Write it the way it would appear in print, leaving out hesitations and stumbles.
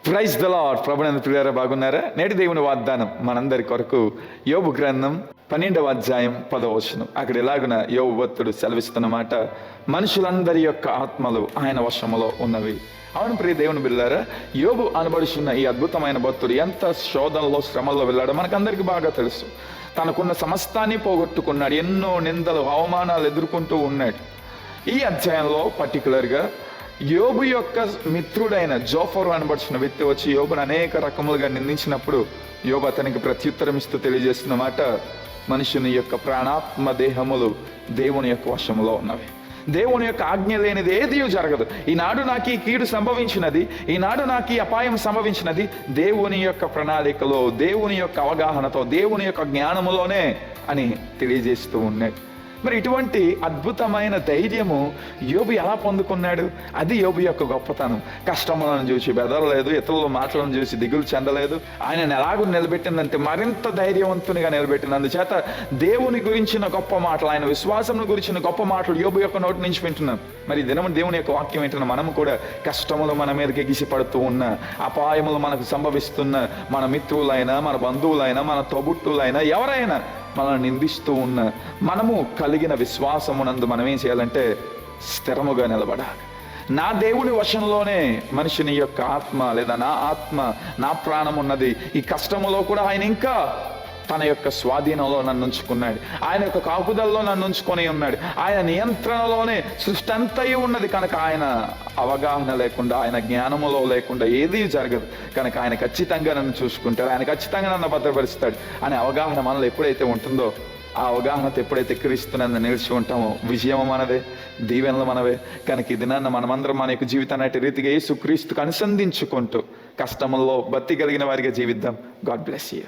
Praise the lord. ప్రభునందు ప్రియులారా, బాగున్నారా? నేటి దేవుని వాగ్దానం మనందరి కొరకు యోబు గ్రంథం 12వ అధ్యాయం 10వ వచనం. అక్కడ ఎలాగున యోబు భక్తుడు సెలవిస్తున్నమాట, మనుషులందరి యొక్క ఆత్మలు ఆయన వశములో ఉన్నవి. అవును ప్రియ దేవుని బిడ్డలారా, యోబు అనబడుచున్న ఈ అద్భుతమైన భక్తుడు ఎంత శోధనలో శ్రమల్లో వెళ్ళాడో మనకందరికీ బాగా తెలుసు. తనకున్న సమస్తాన్ని పోగొట్టుకున్నాడు, ఎన్నో నిందలు అవమానాలు ఎదుర్కొంటూ ఉన్నాడు. ఈ అధ్యాయంలో పర్టికులర్గా యోబు యొక్క మిత్రుడైన జోఫరు అనబడిన వ్యక్తి వచ్చి యోబును అనేక రకములుగా నిందించినప్పుడు యోబు అతనికి ప్రత్యుత్తరం ఇస్తూ తెలియజేస్తున్న మాట, మనుషుని యొక్క ప్రాణాత్మ దేహములు దేవుని యొక్క వశములో ఉన్నవి. దేవుని యొక్క ఆజ్ఞ లేనిది ఏది జరగదు. ఈనాడు నాకు ఈ కీడు సంభవించినది, ఈనాడు నాకు ఈ అపాయం సంభవించినది దేవుని యొక్క ప్రణాళికలో, దేవుని యొక్క అవగాహనతో, దేవుని యొక్క జ్ఞానములోనే అని తెలియజేస్తూ ఉన్నాడు. మరి ఇటువంటి అద్భుతమైన ధైర్యము యోబు ఎలా పొందుకున్నాడు? అది యోబు యొక్క గొప్పతనం. కష్టములను చూసి బెదరలేదు, ఇతరుల మాటలను చూసి దిగులు చెందలేదు. ఆయన ఎలాగూ నిలబెట్టిందంటే మరింత ధైర్యవంతునిగా నిలబెట్టింది. అందుచేత దేవుని గురించిన గొప్ప మాటలు, ఆయన విశ్వాసం గురించిన గొప్ప మాటలు యోబు యొక్క నోటి నుంచి వింటున్నాం. మరి దినము దేవుని యొక్క వాక్యం ఏంటన్నా, మనము కూడా కష్టములు మన మీదకి ఎగిసిపడుతూ ఉన్న, అపాయములు మనకు సంభవిస్తున్న, మన మిత్రులైనా, మన బంధువులైనా, మన తోబుట్టులైనా, ఎవరైనా మనల్ని నిందిస్తూ ఉన్న, మనము కలిగిన విశ్వాసమునందు మనం ఏం చేయాలంటే స్థిరముగా నిలబడాలి. నా దేవుని వశంలోనే మనిషిని యొక్క ఆత్మ, లేదా నా ఆత్మ, నా ప్రాణం ఉన్నది. ఈ కష్టములో కూడా ఆయన ఇంకా తన యొక్క స్వాధీనంలో నన్ను ఉంచుకున్నాడు, ఆయన యొక్క కాపుదల్లో నన్ను ఉంచుకొని ఉన్నాడు, ఆయన నియంత్రణలోనే సృష్టి అంతయు ఉన్నది. కనుక ఆయన అవగాహన లేకుండా, ఆయన జ్ఞానములో లేకుండా ఏదీ జరగదు. కనుక ఆయన ఖచ్చితంగా నన్ను చూసుకుంటాడు, ఆయన ఖచ్చితంగా నన్ను భద్రపరుస్తాడు అనే అవగాహన మనలో ఎప్పుడైతే ఉంటుందో, ఆ అవగాహనతో ఎప్పుడైతే క్రీస్తునందు నిలిచి ఉంటామో విజయం మనదే, దీవెనలు మనవే. కనుక ఈ దినాన్న మనమందరం మన యొక్క జీవితాన్ని రీతిగా యేసు క్రీస్తుకు అనుసంధించుకుంటూ కష్టముల్లో భక్తి కలిగిన వారిగా జీవిద్దాం. God bless you.